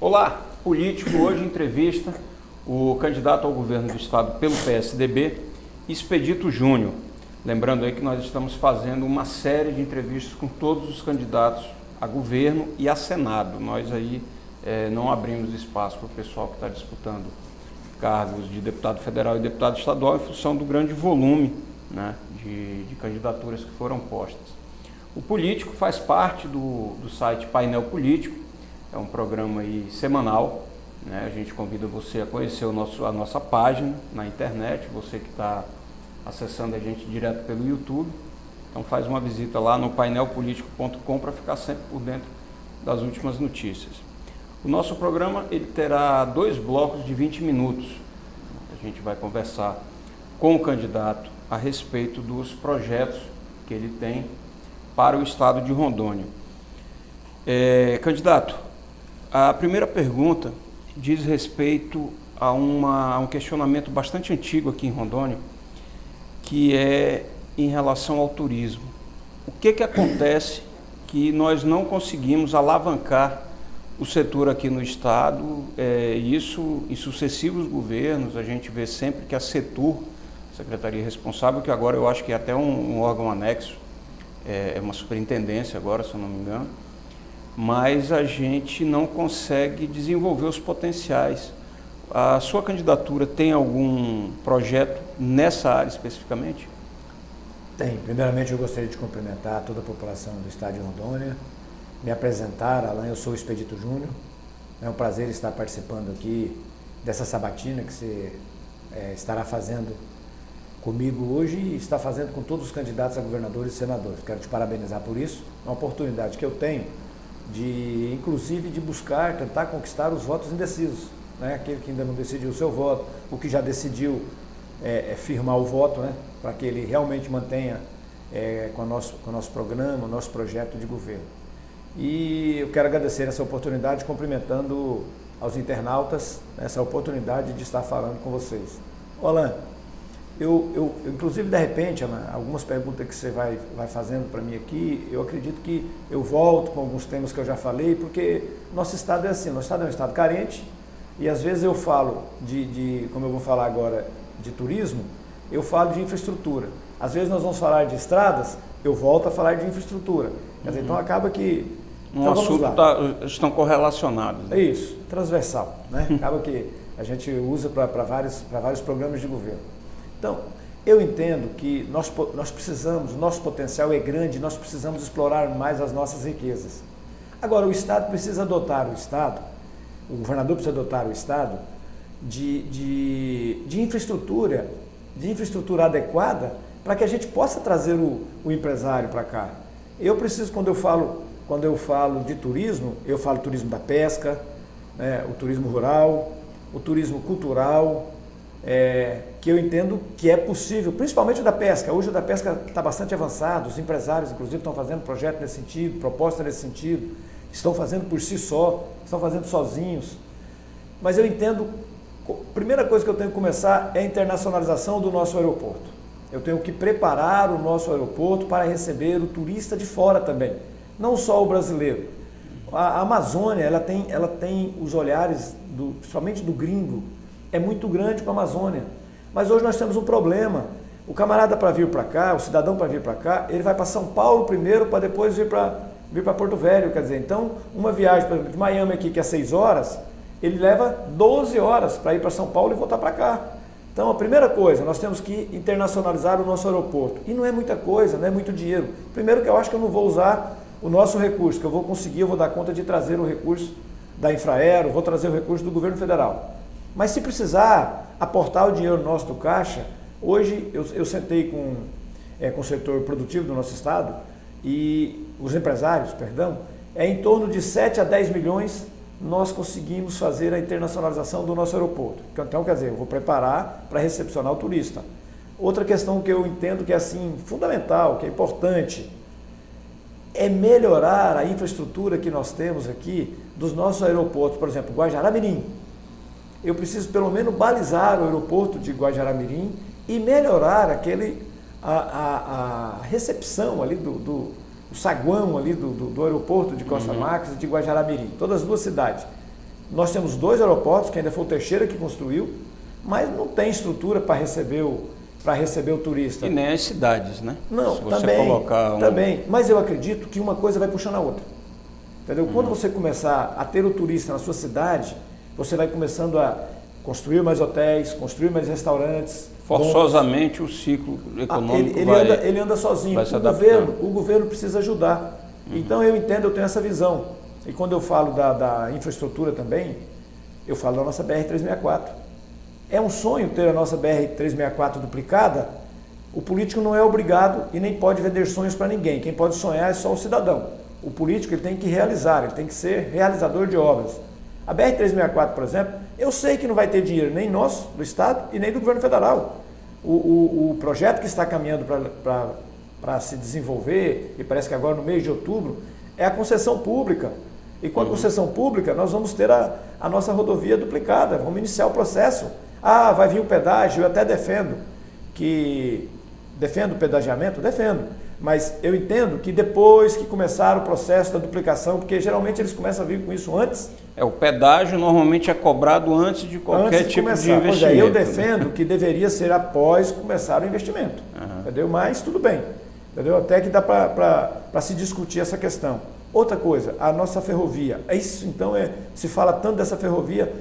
Olá, político hoje entrevista o candidato ao governo do estado pelo PSDB, Expedito Júnior. Lembrando aí que nós estamos fazendo uma série de entrevistas com todos os candidatos a governo e a Senado. Nós aí não abrimos espaço para o pessoal que está disputando cargos de deputado federal e deputado estadual em função do grande volume, né, de candidaturas que foram postas. O político faz parte do site Painel Político. É um programa aí semanal, né? A gente convida você a conhecer a nossa página na internet, você que está acessando a gente direto pelo YouTube. Então faz uma visita lá no painelpolitico.com para ficar sempre por dentro das últimas notícias. O nosso programa ele terá 2 blocos de 20 minutos. A gente vai conversar com o candidato a respeito dos projetos que ele tem para o estado de Rondônia. Candidato, a primeira pergunta diz respeito a um questionamento bastante antigo aqui em Rondônia, que é em relação ao turismo. O que acontece que nós não conseguimos alavancar o setor aqui no estado? Isso em sucessivos governos, a gente vê sempre que a Setur, secretaria responsável, que agora eu acho que é até um órgão anexo, é uma superintendência agora, se eu não me engano, mas a gente não consegue desenvolver os potenciais. A sua candidatura tem algum projeto nessa área especificamente? Tem. Primeiramente, eu gostaria de cumprimentar toda a população do estado de Rondônia, me apresentar. Alain, eu sou o Expedito Júnior. É um prazer estar participando aqui dessa sabatina que você estará fazendo comigo hoje e está fazendo com todos os candidatos a governadores e senadores. Quero te parabenizar por isso. É uma oportunidade que eu tenho inclusive de buscar, tentar conquistar os votos indecisos, né? Aquele que ainda não decidiu o seu voto, o que já decidiu firmar o voto, né? Para que ele realmente mantenha com o nosso programa, o nosso projeto de governo. E eu quero agradecer essa oportunidade, cumprimentando aos internautas essa oportunidade de estar falando com vocês. Alain, eu inclusive, de repente, Alain, algumas perguntas que você vai fazendo para mim aqui, eu acredito que eu volto com alguns temas que eu já falei, porque nosso estado é assim, nosso estado é um estado carente, e às vezes eu falo como eu vou falar agora, de turismo, eu falo de infraestrutura. Às vezes nós vamos falar de estradas, eu volto a falar de infraestrutura. Quer dizer, então acaba que... Um assunto estão correlacionados. Né? É isso, transversal, né? Acaba que a gente usa para vários programas de governo. Então, eu entendo que nós precisamos, nosso potencial é grande, nós precisamos explorar mais as nossas riquezas. Agora, o Estado precisa dotar o governador precisa dotar o Estado de infraestrutura adequada para que a gente possa trazer o empresário para cá. Eu preciso, quando eu falo de turismo, eu falo turismo da pesca, né, o turismo rural, o turismo cultural, que eu entendo que é possível, principalmente o da pesca. Hoje o da pesca está bastante avançado, os empresários, inclusive, estão fazendo projeto nesse sentido, proposta nesse sentido, estão fazendo por si só, estão fazendo sozinhos. Mas eu entendo, a primeira coisa que eu tenho que começar é a internacionalização do nosso aeroporto. Eu tenho que preparar o nosso aeroporto para receber o turista de fora também, não só o brasileiro. A Amazônia, ela tem os olhares, principalmente do gringo, é muito grande com a Amazônia. Mas hoje nós temos um problema. O camarada para vir para cá, o cidadão para vir para cá, ele vai para São Paulo primeiro para depois vir para Porto Velho. Quer dizer, então, uma viagem, por exemplo, de Miami aqui, que é 6 horas, ele leva 12 horas para ir para São Paulo e voltar para cá. Então, a primeira coisa, nós temos que internacionalizar o nosso aeroporto. E não é muita coisa, não é muito dinheiro. Primeiro que eu acho que eu não vou usar o nosso recurso, que eu vou dar conta de trazer o recurso da Infraero, vou trazer o recurso do governo federal. Mas se precisar aportar o dinheiro nosso do caixa, hoje eu sentei com o setor produtivo do nosso estado e os empresários, em torno de 7 a 10 milhões nós conseguimos fazer a internacionalização do nosso aeroporto. Então, quer dizer, eu vou preparar para recepcionar o turista. Outra questão que eu entendo que é assim, fundamental, que é importante, é melhorar a infraestrutura que nós temos aqui dos nossos aeroportos. Por exemplo, Guajará-Mirim. Eu preciso pelo menos balizar o aeroporto de Guajará-Mirim e melhorar a recepção ali do saguão ali do aeroporto de Costa Marques e de Guajará-Mirim, todas as duas cidades. Nós temos 2 aeroportos, que ainda foi o Teixeira que construiu, mas não tem estrutura para receber o turista. E nem as cidades, né? Não, se você também, colocar também. Mas eu acredito que uma coisa vai puxando a outra. Entendeu? Quando você começar a ter o turista na sua cidade, você vai começando a construir mais hotéis, construir mais restaurantes. Forçosamente o ciclo econômico ele anda sozinho. O governo precisa ajudar. Então eu entendo, eu tenho essa visão. E quando eu falo da infraestrutura também, eu falo da nossa BR-364. É um sonho ter a nossa BR-364 duplicada. O político não é obrigado e nem pode vender sonhos para ninguém. Quem pode sonhar é só o cidadão. O político ele tem que realizar, ele tem que ser realizador de obras. A BR-364, por exemplo, eu sei que não vai ter dinheiro nem nosso, do Estado, e nem do governo federal. O projeto que está caminhando para se desenvolver, e parece que agora no mês de outubro, é a concessão pública. E com a concessão pública, nós vamos ter a nossa rodovia duplicada, vamos iniciar o processo. Ah, vai vir o pedágio, eu até defendo o pedagiamento, mas eu entendo que depois que começar o processo da duplicação, porque geralmente eles começam a vir com isso antes. O pedágio normalmente é cobrado antes de qualquer tipo de investimento. Pois é, eu defendo que deveria ser após começar o investimento, entendeu? Mas tudo bem, entendeu? Até que dá para se discutir essa questão. Outra coisa, a nossa ferrovia, isso então se fala tanto dessa ferrovia,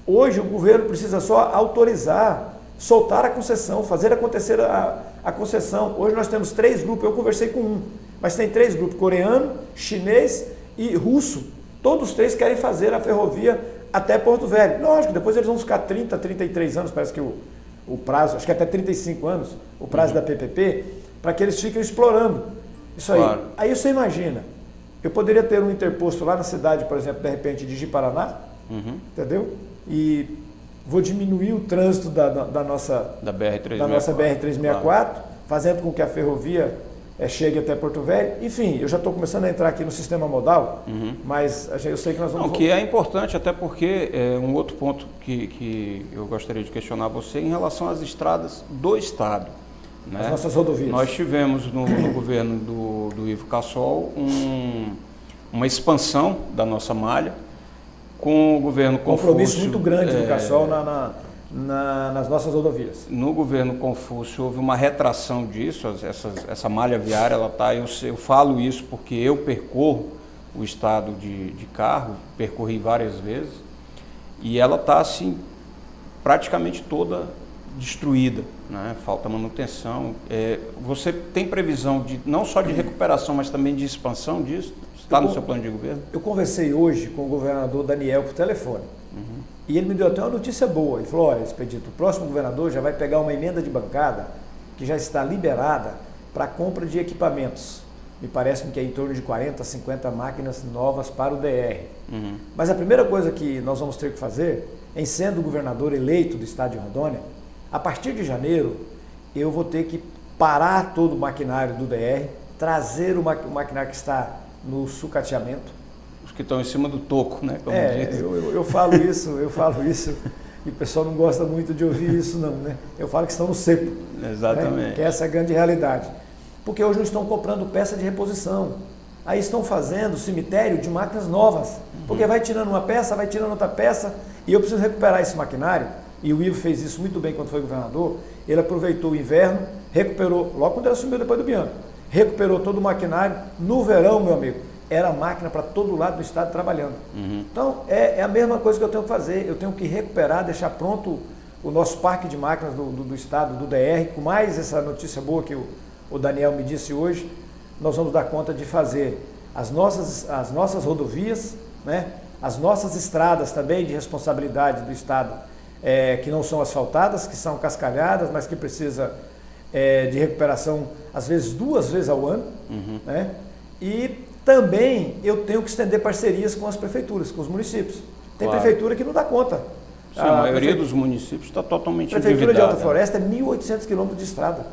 hoje o governo precisa só autorizar, soltar a concessão, fazer acontecer a concessão. Hoje nós temos 3 grupos, eu conversei com um, mas tem 3 grupos, coreano, chinês e russo. Todos 3 querem fazer a ferrovia até Porto Velho. Lógico, depois eles vão ficar 30, 33 anos, parece que o prazo, acho que até 35 anos, o prazo da PPP, para que eles fiquem explorando isso aí. Claro. Aí você imagina, eu poderia ter um interposto lá na cidade, por exemplo, de repente de Ji-Paraná, entendeu? E vou diminuir o trânsito da nossa BR-364, claro, fazendo com que a ferrovia chegue até Porto Velho. Enfim, eu já estou começando a entrar aqui no sistema modal, mas eu sei que nós vamos... que é importante, até porque um outro ponto que eu gostaria de questionar você em relação às estradas do Estado. Né? As nossas rodovias. Nós tivemos no governo do Ivo Cassol uma expansão da nossa malha, com o governo Confúcio... Compromisso muito grande do Cassol nas nossas rodovias. No governo Confúcio houve uma retração disso, essa malha viária, eu falo isso porque eu percorro o estado de carro, percorri várias vezes, e ela está assim, praticamente toda destruída, né? Falta manutenção. Você tem previsão não só de recuperação, mas também de expansão disso? Está no seu plano de governo? Eu conversei hoje com o governador Daniel por telefone. E ele me deu até uma notícia boa. Ele falou, olha, Expedito, o próximo governador já vai pegar uma emenda de bancada que já está liberada para compra de equipamentos. Me parece que é em torno de 40, 50 máquinas novas para o DR. Mas a primeira coisa que nós vamos ter que fazer, em sendo o governador eleito do estado de Rondônia, a partir de janeiro, eu vou ter que parar todo o maquinário do DR, trazer o maquinário que está no sucateamento. Os que estão em cima do toco, né? Como eu falo isso, e o pessoal não gosta muito de ouvir isso não, né? Eu falo que estão no seco. Exatamente. Né? Que essa é a grande realidade. Porque hoje não estão comprando peça de reposição. Aí estão fazendo cemitério de máquinas novas. Porque vai tirando uma peça, vai tirando outra peça, e eu preciso recuperar esse maquinário, e o Ivo fez isso muito bem quando foi governador. Ele aproveitou o inverno, recuperou, logo quando ele assumiu depois do Bianco, recuperou todo o maquinário. No verão, meu amigo, era máquina para todo lado do estado trabalhando. Então, é a mesma coisa que eu tenho que fazer. Eu tenho que recuperar, deixar pronto o nosso parque de máquinas do estado, do DR, com mais essa notícia boa que o Daniel me disse hoje. Nós vamos dar conta de fazer as nossas rodovias, né? As nossas estradas também de responsabilidade do estado, que não são asfaltadas, que são cascalhadas, mas que precisa de recuperação, às vezes 2 vezes ao ano, né? E também eu tenho que estender parcerias com as prefeituras, com os municípios. Tem prefeitura que não dá conta. Sim, a maioria dos municípios está totalmente endividada. A prefeitura de Alta Floresta é 1.800 quilômetros de estrada.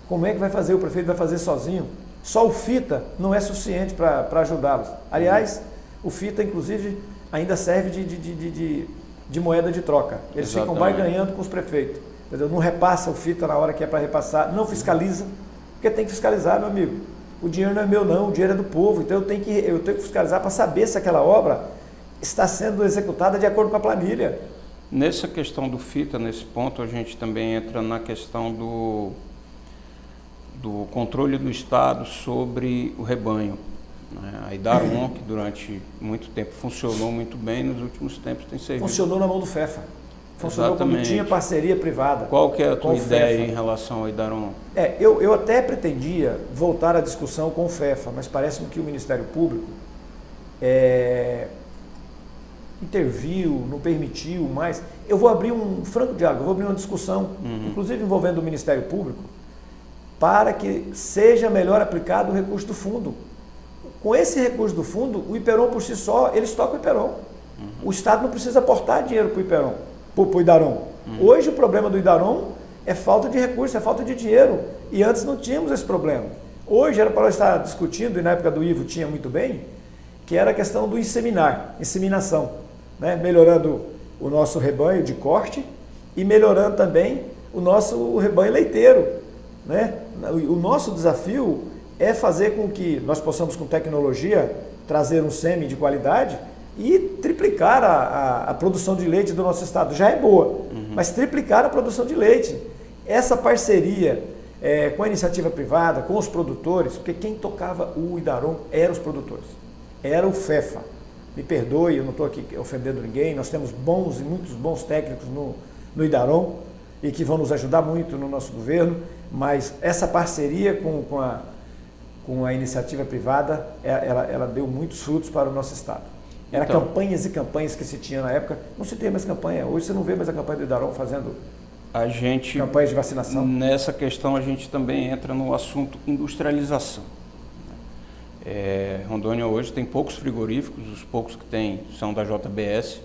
Como é que vai fazer? O prefeito vai fazer sozinho? Só o FITA não é suficiente para ajudá-los. Aliás, o FITA, inclusive, ainda serve de moeda de troca. Eles ficam barganhando com os prefeitos. Entendeu? Não repassa o FITA na hora que é para repassar, não fiscaliza, porque tem que fiscalizar, meu amigo. O dinheiro não é meu não, o dinheiro é do povo, então eu tenho que fiscalizar para saber se aquela obra está sendo executada de acordo com a planilha. Nessa questão do FITA, nesse ponto, a gente também entra na questão do controle do Estado sobre o rebanho. A Idaron, que durante muito tempo funcionou muito bem, nos últimos tempos tem servido. Funcionou na mão do FEFA. Funcionou Exatamente. quando tinha parceria privada. Qual que é a tua ideia em relação ao Idaron? Eu até pretendia voltar à discussão com o FEFA, mas parece-me que o Ministério Público interviu, não permitiu mais. Eu vou abrir um franco diálogo, eu vou abrir uma discussão, inclusive envolvendo o Ministério Público, para que seja melhor aplicado o recurso do fundo. Com esse recurso do fundo, o Iperon por si só, eles tocam o Iperon. O Estado não precisa aportar dinheiro para o Iperon, para o Idaron. Hoje o problema do Idaron é falta de recurso, é falta de dinheiro. E antes não tínhamos esse problema. Hoje era para nós estar discutindo, e na época do Ivo tinha muito bem, que era a questão do inseminação, né? Melhorando o nosso rebanho de corte e melhorando também o nosso rebanho leiteiro, né? O nosso desafio é fazer com que nós possamos, com tecnologia, trazer um sêmen de qualidade e triplicar a produção de leite do nosso estado. Já é boa, mas triplicar a produção de leite. Essa parceria com a iniciativa privada, com os produtores, porque quem tocava o Idaron eram os produtores, era o FEFA. Me perdoe, eu não estou aqui ofendendo ninguém, nós temos bons e muitos bons técnicos no Idaron e que vão nos ajudar muito no nosso governo, mas essa parceria com a iniciativa privada, ela deu muitos frutos para o nosso estado. Era então, campanhas e campanhas que se tinha na época, não se tem mais campanha, hoje você não vê mais a campanha do Idaron fazendo campanhas de vacinação. Nessa questão a gente também entra no assunto industrialização. Rondônia hoje tem poucos frigoríficos, os poucos que tem são da JBS.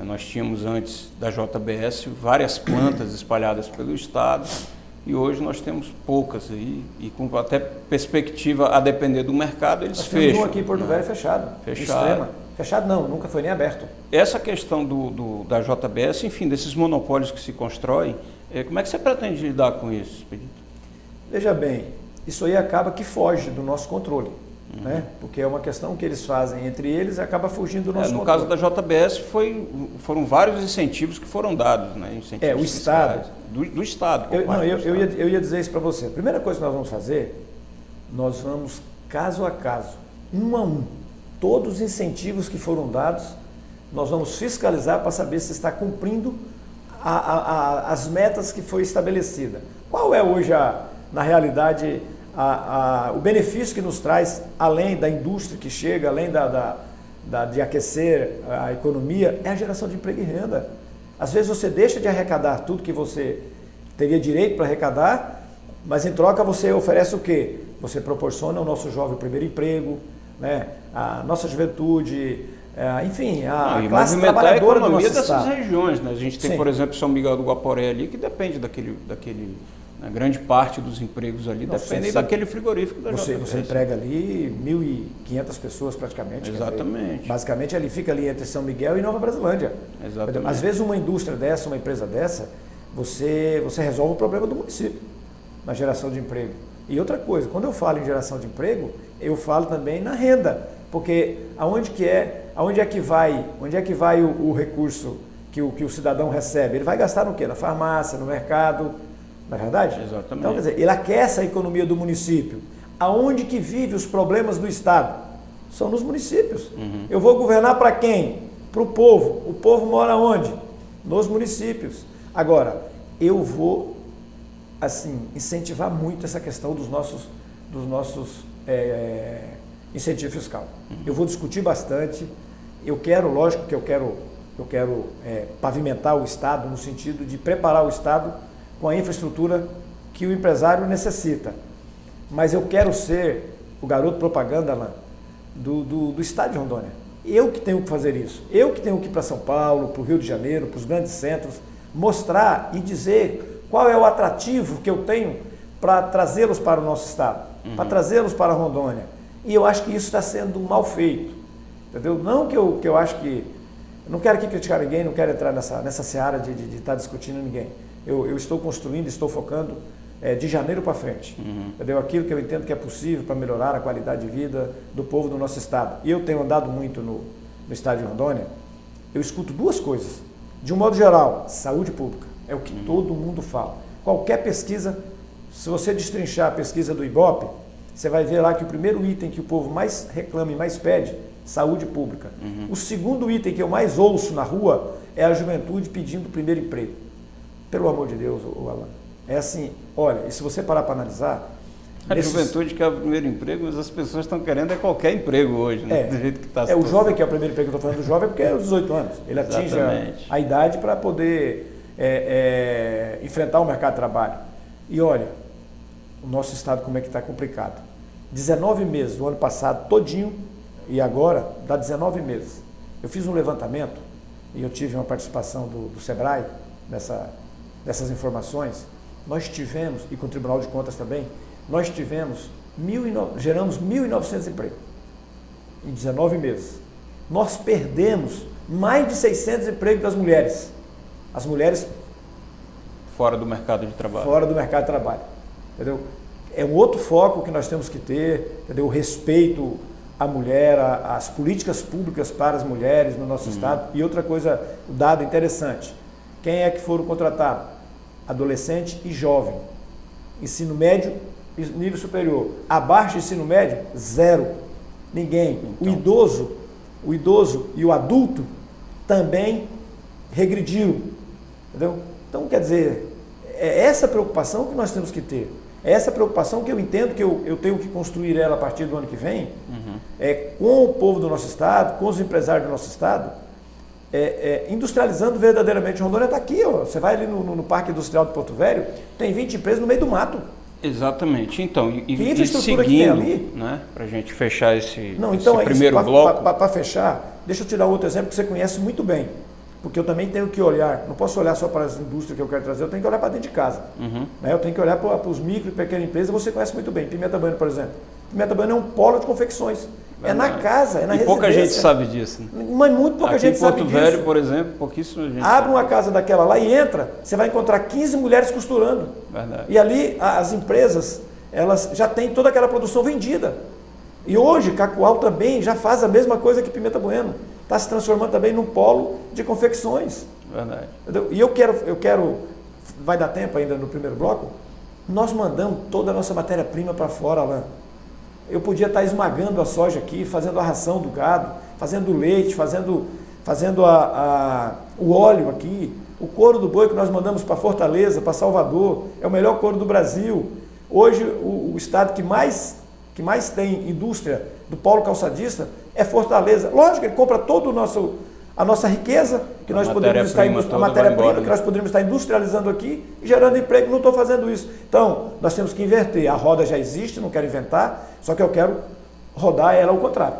Nós tínhamos antes da JBS várias plantas espalhadas pelo estado e hoje nós temos poucas aí, e com até perspectiva a depender do mercado, eles fecham. Temos um aqui em Porto Velho fechado. Fechado não, nunca foi nem aberto. Essa questão da JBS, enfim, desses monopólios que se constroem, como é que você pretende lidar com isso, Expedito? Veja bem, isso aí acaba que foge do nosso controle. Né? Porque é uma questão que eles fazem entre eles e acaba fugindo do nosso controle. No caso da JBS foram vários incentivos que foram dados, né? Incentivos o Estado. Do Estado. Eu ia dizer isso para você. A primeira coisa que nós vamos fazer, nós vamos caso a caso, um a um, todos os incentivos que foram dados, nós vamos fiscalizar para saber se está cumprindo as metas que foi estabelecida. Qual é hoje, na realidade, o benefício que nos traz, além da indústria que chega, além de aquecer a economia, é a geração de emprego e renda. Às vezes você deixa de arrecadar tudo que você teria direito para arrecadar, mas em troca você oferece o quê? Você proporciona ao nosso jovem o primeiro emprego, né? A nossa juventude, enfim, a classe trabalhadora do nosso estado. Dessas regiões, né? A gente tem, por exemplo, São Miguel do Guaporé ali, que depende daquele a grande parte dos empregos ali dependem daquele frigorífico da JBS. Você emprega ali 1.500 pessoas praticamente. Exatamente. Dizer, basicamente ele fica ali entre São Miguel e Nova Brasilândia. Exatamente. Às vezes uma indústria dessa, uma empresa dessa, você resolve o problema do município na geração de emprego. E outra coisa, quando eu falo em geração de emprego, eu falo também na renda, porque onde é que vai o recurso que o cidadão recebe? Ele vai gastar no quê? Na farmácia, no mercado. Não é verdade? Exatamente. Então, quer dizer, ele aquece a economia do município. Aonde que vive os problemas do Estado? São nos municípios. Eu vou governar para quem? Para o povo. O povo mora onde? Nos municípios. Agora, eu vou, incentivar muito essa questão dos nossos incentivos fiscais. Eu vou discutir bastante. Lógico que eu quero pavimentar o Estado no sentido de preparar o Estado com a infraestrutura que o empresário necessita. Mas eu quero ser o garoto propaganda lá do estado de Rondônia. Eu que tenho que fazer isso. Eu que tenho que ir para São Paulo, para o Rio de Janeiro, para os grandes centros, mostrar e dizer qual é o atrativo que eu tenho para trazê-los para o nosso estado, para trazê-los para Rondônia. E eu acho que isso está sendo mal feito. Entendeu? Não que eu acho que... Eu não quero aqui criticar ninguém, não quero entrar nessa seara de estar discutindo ninguém. Eu estou construindo, estou focando de janeiro para frente. Entendeu? Aquilo que eu entendo que é possível para melhorar a qualidade de vida do povo do nosso estado. E eu tenho andado muito no estado de Rondônia, eu escuto duas coisas. De um modo geral, saúde pública, é o que todo mundo fala. Qualquer pesquisa, se você destrinchar a pesquisa do Ibope, você vai ver lá que o primeiro item que o povo mais reclama e mais pede, saúde pública. O segundo item que eu mais ouço na rua é a juventude pedindo o primeiro emprego. Pelo amor de Deus, Alan. É assim, olha, e se você parar para analisar... A juventude quer o primeiro emprego, mas as pessoas estão querendo qualquer emprego hoje, né? Do jeito que está. O jovem que é o primeiro emprego, que eu estou falando do jovem, porque é os 18 anos. Ele atinge a idade para poder enfrentar o mercado de trabalho. E olha, o nosso estado como é que está complicado. 19 meses, o ano passado todinho, e agora dá 19 meses. Eu fiz um levantamento, e eu tive uma participação do SEBRAE, dessas informações. Nós tivemos, e com o Tribunal de Contas também, nós geramos 1.900 empregos em 19 meses. Nós perdemos mais de 600 empregos das mulheres. As mulheres fora do mercado de trabalho. Fora do mercado de trabalho. Entendeu? É um outro foco que nós temos que ter, entendeu? O respeito à mulher, as políticas públicas para as mulheres no nosso estado. E outra coisa, o dado interessante. Quem é que foram contratados? Adolescente e jovem. Ensino médio, nível superior. Abaixo do ensino médio, zero. Ninguém. Então. O idoso e o adulto também regrediram. Entendeu? Então, quer dizer, é essa preocupação que nós temos que ter. É essa preocupação que eu entendo que eu tenho que construir ela a partir do ano que vem, com o povo do nosso estado, com os empresários do nosso estado, industrializando verdadeiramente. Rondônia está aqui, ó. Você vai ali no Parque Industrial de Porto Velho, tem 20 empresas no meio do mato. Exatamente. Então, e seguindo, que tem ali? Né, para a gente fechar esse primeiro bloco. Para fechar, deixa eu te dar outro exemplo que você conhece muito bem. Porque eu também tenho que olhar, não posso olhar só para as indústrias que eu quero trazer, eu tenho que olhar para dentro de casa. Eu tenho que olhar para os micro e pequenas empresas, você conhece muito bem. Pimenta Bueno, por exemplo. Pimenta Bueno é um polo de confecções. É na casa, é na residência. Pouca gente sabe disso. Né? Mas muito pouca gente sabe disso. Aqui em Porto Velho, por exemplo, pouquíssima gente Abre uma casa daquela lá e entra, você vai encontrar 15 mulheres costurando. Verdade. E ali as empresas, elas já têm toda aquela produção vendida. E hoje, Cacoal também já faz a mesma coisa que Pimenta Bueno. Está se transformando também num polo de confecções. Verdade. Entendeu? E eu quero, vai dar tempo ainda no primeiro bloco, nós mandamos toda a nossa matéria-prima para fora, Alain. Eu podia estar esmagando a soja aqui, fazendo a ração do gado, fazendo o leite, fazendo o óleo aqui, o couro do boi que nós mandamos para Fortaleza, para Salvador, é o melhor couro do Brasil. Hoje, o estado que mais tem indústria do polo calçadista é Fortaleza. Lógico que ele compra toda a nossa riqueza, que nós poderíamos estar a matéria-prima, que nós poderíamos estar industrializando aqui e gerando emprego. Não estou fazendo isso. Então, nós temos que inverter. A roda já existe, não quero inventar, só que eu quero rodar ela ao contrário.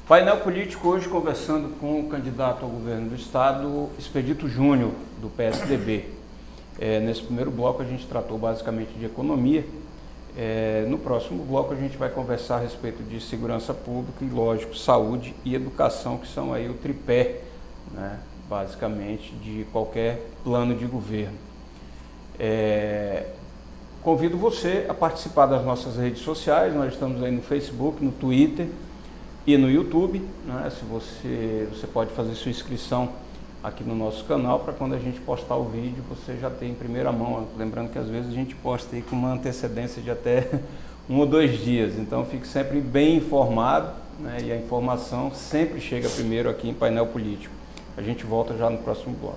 Painel político hoje conversando com o candidato ao governo do estado, Expedito Júnior, do PSDB. Nesse primeiro bloco a gente tratou basicamente de economia. No próximo bloco a gente vai conversar a respeito de segurança pública e, lógico, saúde e educação, que são aí o tripé, né, basicamente, de qualquer plano de governo. Convido você a participar das nossas redes sociais. Nós estamos aí no Facebook, no Twitter e no YouTube, né? Se você pode fazer sua inscrição aqui no nosso canal, para quando a gente postar o vídeo, você já tem em primeira mão. Lembrando que às vezes a gente posta aí com uma antecedência de até 1 ou 2 dias, então fique sempre bem informado, né? E a informação sempre chega primeiro aqui em Painel Político. A gente volta já no próximo bloco.